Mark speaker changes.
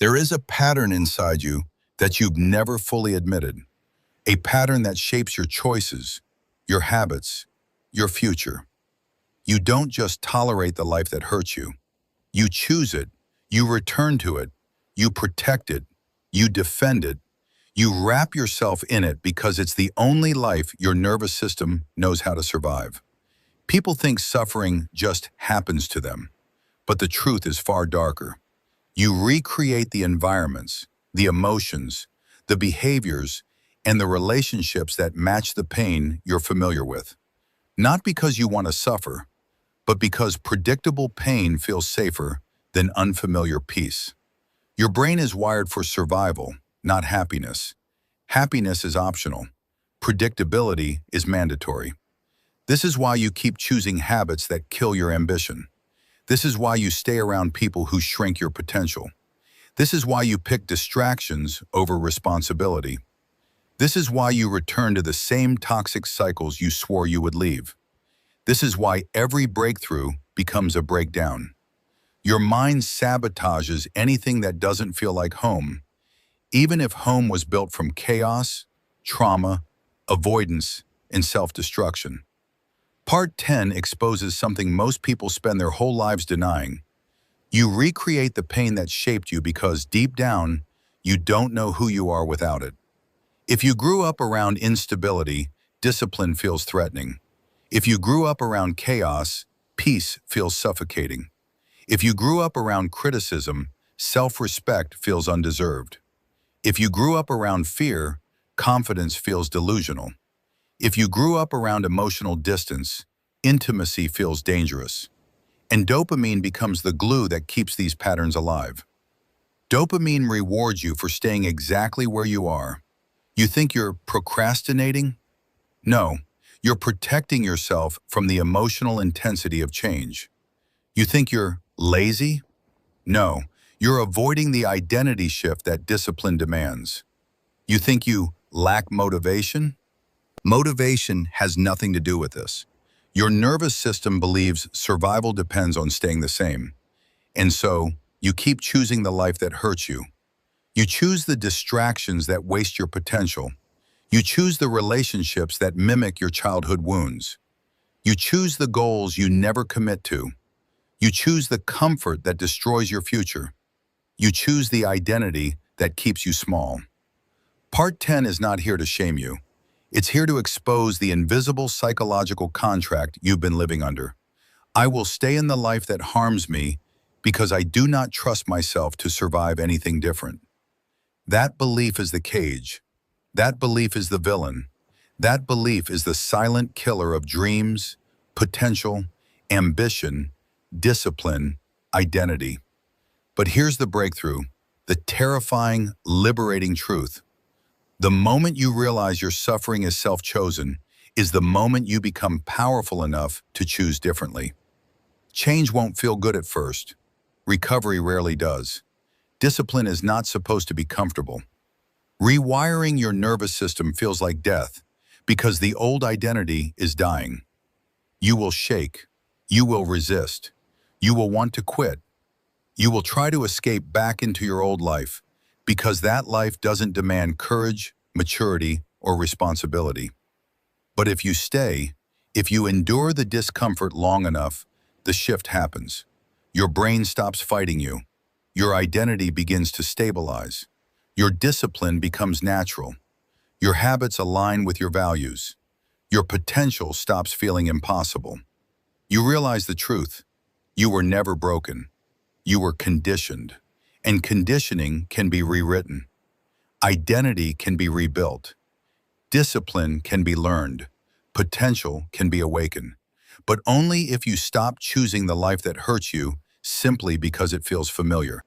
Speaker 1: There is a pattern inside you that you've never fully admitted, a pattern that shapes your choices, your habits, your future. You don't just tolerate the life that hurts you. You choose it, you return to it, you protect it, you defend it, you wrap yourself in it because it's the only life your nervous system knows how to survive. People think suffering just happens to them, but the truth is far darker. You recreate the environments, the emotions, the behaviors, and the relationships that match the pain you're familiar with. Not because you want to suffer, but because predictable pain feels safer than unfamiliar peace. Your brain is wired for survival, not happiness. Happiness is optional. Predictability is mandatory. This is why you keep choosing habits that kill your ambition. This is why you stay around people who shrink your potential. This is why you pick distractions over responsibility. This is why you return to the same toxic cycles you swore you would leave. This is why every breakthrough becomes a breakdown. Your mind sabotages anything that doesn't feel like home, even if home was built from chaos, trauma, avoidance, and self-destruction. Part 10 exposes something most people spend their whole lives denying. You recreate the pain that shaped you because deep down, you don't know who you are without it. If you grew up around instability, discipline feels threatening. If you grew up around chaos, peace feels suffocating. If you grew up around criticism, self-respect feels undeserved. If you grew up around fear, confidence feels delusional. If you grew up around emotional distance, intimacy feels dangerous. And dopamine becomes the glue that keeps these patterns alive. Dopamine rewards you for staying exactly where you are. You think you're procrastinating? No, you're protecting yourself from the emotional intensity of change. You think you're lazy? No, you're avoiding the identity shift that discipline demands. You think you lack motivation? Motivation has nothing to do with this. Your nervous system believes survival depends on staying the same. And so, you keep choosing the life that hurts you. You choose the distractions that waste your potential. You choose the relationships that mimic your childhood wounds. You choose the goals you never commit to. You choose the comfort that destroys your future. You choose the identity that keeps you small. Part 10 is not here to shame you. It's here to expose the invisible psychological contract you've been living under. I will stay in the life that harms me because I do not trust myself to survive anything different. That belief is the cage. That belief is the villain. That belief is the silent killer of dreams, potential, ambition, discipline, identity. But here's the breakthrough, the terrifying, liberating truth. The moment you realize your suffering is self-chosen is the moment you become powerful enough to choose differently. Change won't feel good at first. Recovery rarely does. Discipline is not supposed to be comfortable. Rewiring your nervous system feels like death because the old identity is dying. You will shake. You will resist. You will want to quit. You will try to escape back into your old life because that life doesn't demand courage, maturity, or responsibility. But if you stay, if you endure the discomfort long enough, the shift happens. Your brain stops fighting you. Your identity begins to stabilize. Your discipline becomes natural. Your habits align with your values. Your potential stops feeling impossible. You realize the truth. You were never broken. You were conditioned. And conditioning can be rewritten. Identity can be rebuilt. Discipline can be learned. Potential can be awakened. But only if you stop choosing the life that hurts you simply because it feels familiar.